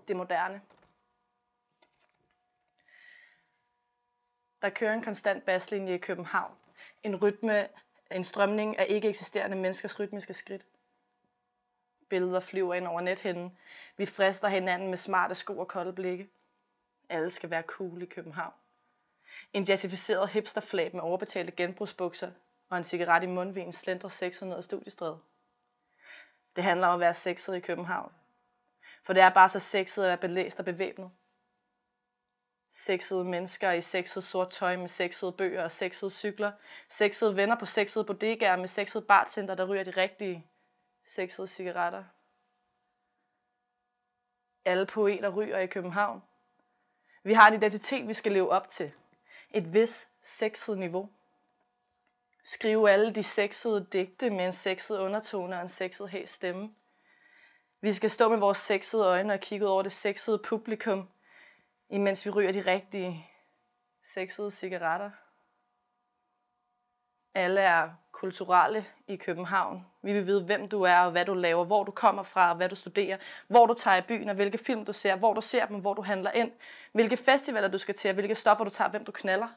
Det moderne. Der kører en konstant baslinje i København. En strømning af ikke eksisterende menneskers rytmiske skridt. Billeder flyver ind over nethinden. Vi frister hinanden med smarte sko og kolde blikke. Alle skal være cool i København. En jazzificeret hipsterflæb med overbetalte genbrugsbukser og en cigaret i mundvin slendrer sexet ned ad Studiestræde. Det handler om at være sexet i København. For det er bare så sexet at være belæst og bevæbnet. Sexede mennesker i sexet sort tøj med sexede bøger og sexede cykler. Sexede venner på sexede bodegaer med sexede bartender, der ryger de rigtige sexede cigaretter. Alle poeter ryger i København. Vi har en identitet, vi skal leve op til. Et vis sexet niveau. Skrive alle de sexede digte med en sexet undertone og en sexet hæs stemme. Vi skal stå med vores sexede øjne og kigge ud over det sexede publikum, imens vi ryger de rigtige sexede cigaretter. Alle er kulturelle i København. Vi vil vide, hvem du er og hvad du laver, hvor du kommer fra og hvad du studerer, hvor du tager i byen og hvilke film du ser, hvor du ser dem, hvor du handler ind, hvilke festivaler du skal til og hvilke stoffer du tager, hvem du knaller.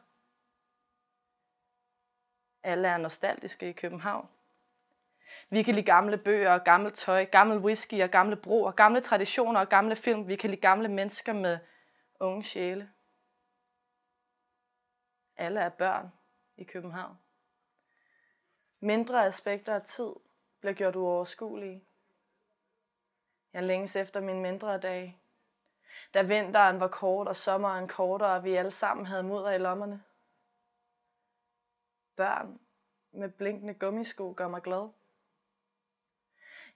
Alle er nostalgiske i København. Vi kan lide gamle bøger og gammelt tøj, gammel whisky og gamle broer, gamle traditioner og gamle film. Vi kan lide gamle mennesker med unge sjæle. Alle er børn i København. Mindre aspekter af tid bliver gjort uoverskuelige. Jeg længes efter mine mindre dage. Da vinteren var kort og sommeren kortere, og vi alle sammen havde mudder i lommerne. Børn med blinkende gummisko gør mig glad.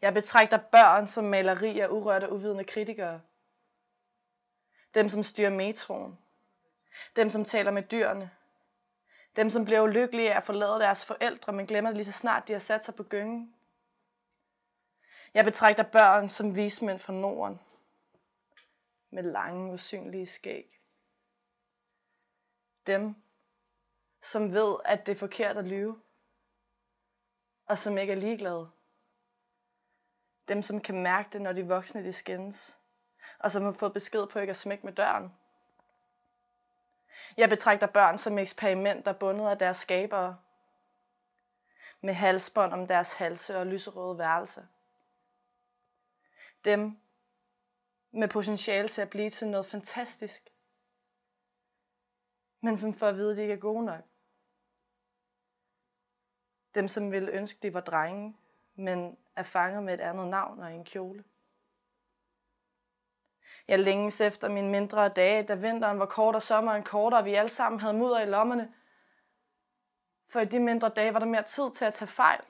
Jeg betragter børn som malerier, urørte og uvidende kritikere. Dem, som styrer metroen. Dem, som taler med dyrene. Dem, som bliver ulykkelige af at forlade deres forældre, men glemmer det lige så snart, de har sat sig på gyngen. Jeg betragter børn som vismænd fra Norden. Med lange, usynlige skæg. Dem, som ved, at det er forkert at lyve. Og som ikke er ligeglade. Dem, som kan mærke det, når de voksne de skændes. Og som har fået besked på ikke at smække med døren. Jeg betragter børn som eksperimenter bundet af deres skabere. Med halsbånd om deres halse og lyserøde værelser. Dem med potentiale til at blive til noget fantastisk. Men som får at vide, at de ikke er gode nok. Dem, som ville ønske, de var drenge, men er fanget med et andet navn og en kjole. Jeg længes efter mine mindre dage, da vinteren var kort og sommeren kortere, og vi alle sammen havde mudder i lommerne. For i de mindre dage var der mere tid til at tage fejl.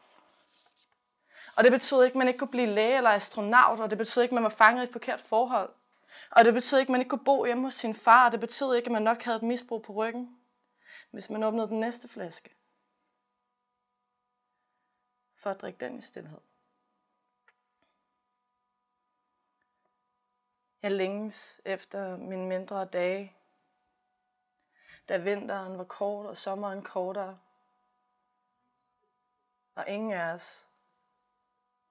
Og det betød ikke, at man ikke kunne blive læge eller astronaut, og det betød ikke, at man var fanget i et forkert forhold. Og det betød ikke, at man ikke kunne bo hjemme hos sin far, og det betød ikke, at man nok havde et misbrug på ryggen, hvis man åbnede den næste flaske. For at drikke den i stilhed. Jeg længes efter mine mindre dage, da vinteren var kort og sommeren kortere, og ingen af os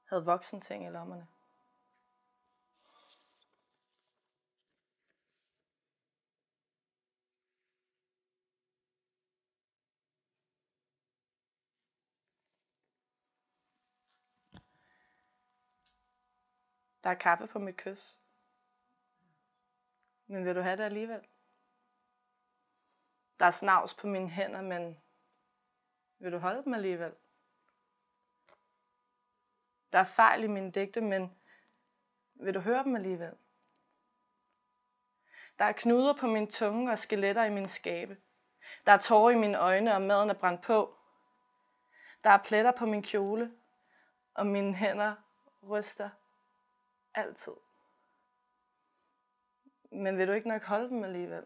havde voksenting i lommerne. Der er kaffe på mit kys. Men vil du have det alligevel? Der er snavs på mine hænder, men vil du holde dem alligevel? Der er fejl i mine digte, men vil du høre dem alligevel? Der er knuder på min tunge og skeletter i mine skabe. Der er tårer i mine øjne, og maden er brændt på. Der er pletter på min kjole, og mine hænder ryster altid. Men vil du ikke nok holde dem alligevel?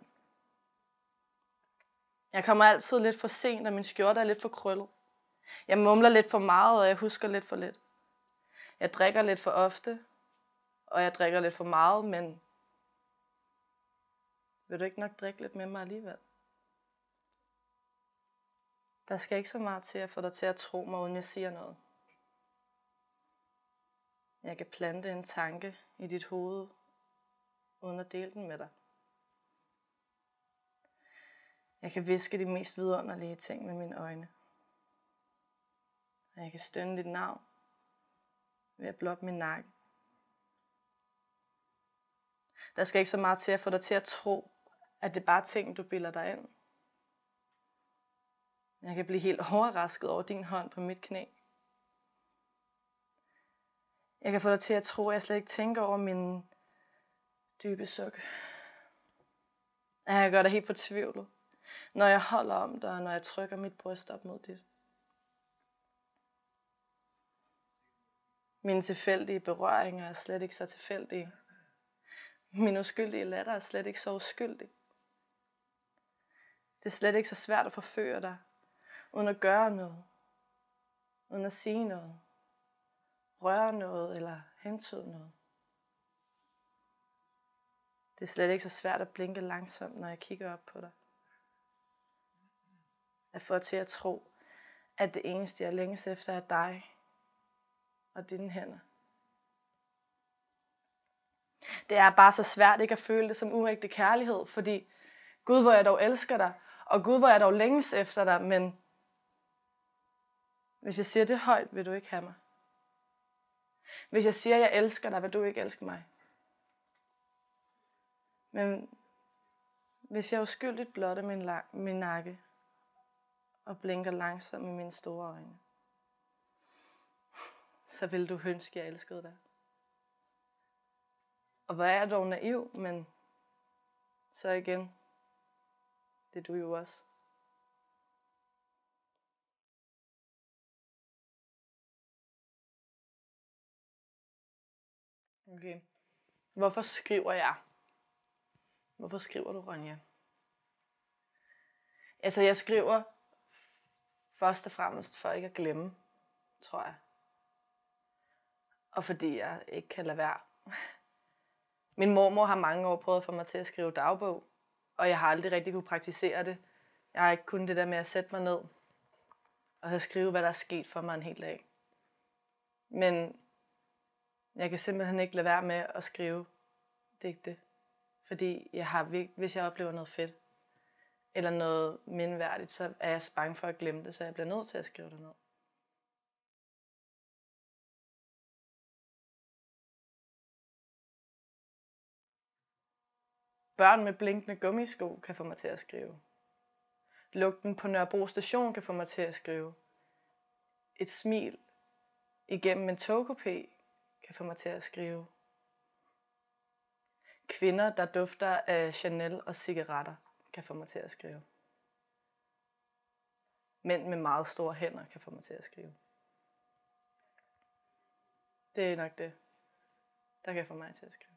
Jeg kommer altid lidt for sent, og min skjorte er lidt for krøllet. Jeg mumler lidt for meget, og jeg husker lidt for lidt. Jeg drikker lidt for ofte, og jeg drikker lidt for meget, men vil du ikke nok drikke lidt med mig alligevel? Der skal ikke så meget til at få dig til at tro mig, uden jeg siger noget. Jeg kan plante en tanke i dit hoved, uden at dele den med dig. Jeg kan hviske de mest vidunderlige ting med mine øjne. Og jeg kan stønne dit navn ved at blotte min nakke. Der skal ikke så meget til at få dig til at tro, at det bare er ting, du bilder dig ind. Jeg kan blive helt overrasket over din hånd på mit knæ. Jeg kan få dig til at tro, at jeg slet ikke tænker over mine dybe suk. Jeg kan gøre dig helt fortvivlet, når jeg holder om dig, og når jeg trykker mit bryst op mod dit. Mine tilfældige berøringer er slet ikke så tilfældige. Min uskyldige latter er slet ikke så uskyldig. Det er slet ikke så svært at forføre dig, uden at gøre noget, uden at sige noget, røre noget eller hentyde noget. Det er slet ikke så svært at blinke langsomt, når jeg kigger op på dig. Jeg får til at tro, at det eneste, jeg længes efter, er dig og dine hænder. Det er bare så svært ikke at føle det som uægte kærlighed, fordi Gud, hvor jeg dog elsker dig, og Gud, hvor jeg dog længes efter dig, men hvis jeg siger det højt, vil du ikke have mig. Hvis jeg siger, at jeg elsker dig, vil du ikke elske mig. Men hvis jeg uskyldigt blotter min nakke og blinker langsomt med mine store øjne, så vil du ønske, at jeg elskede dig. Og hvor er jeg dog naiv, men så igen, det er du jo også. Okay. Hvorfor skriver jeg? Hvorfor skriver du, Ronja? Altså, jeg skriver først og fremmest for ikke at glemme, tror jeg. Og fordi jeg ikke kan lade være. Min mormor har mange år prøvet at få mig til at skrive dagbog, og jeg har aldrig rigtig kunne praktisere det. Jeg har ikke kunnet det der med at sætte mig ned og så skrive, hvad der er sket for mig en hel dag. Men jeg kan simpelthen ikke lade være med at skrive digte, fordi hvis jeg oplever noget fedt, eller noget mindeværdigt, så er jeg så bange for at glemme det, så jeg bliver nødt til at skrive det ned. Børn med blinkende gummisko kan få mig til at skrive. Lugten på Nørrebro station kan få mig til at skrive. Et smil igennem en togkupé kan få mig til at skrive. Kvinder, der dufter af Chanel og cigaretter, kan få mig til at skrive. Mænd med meget store hænder kan få mig til at skrive. Det er nok det, der kan få mig til at skrive.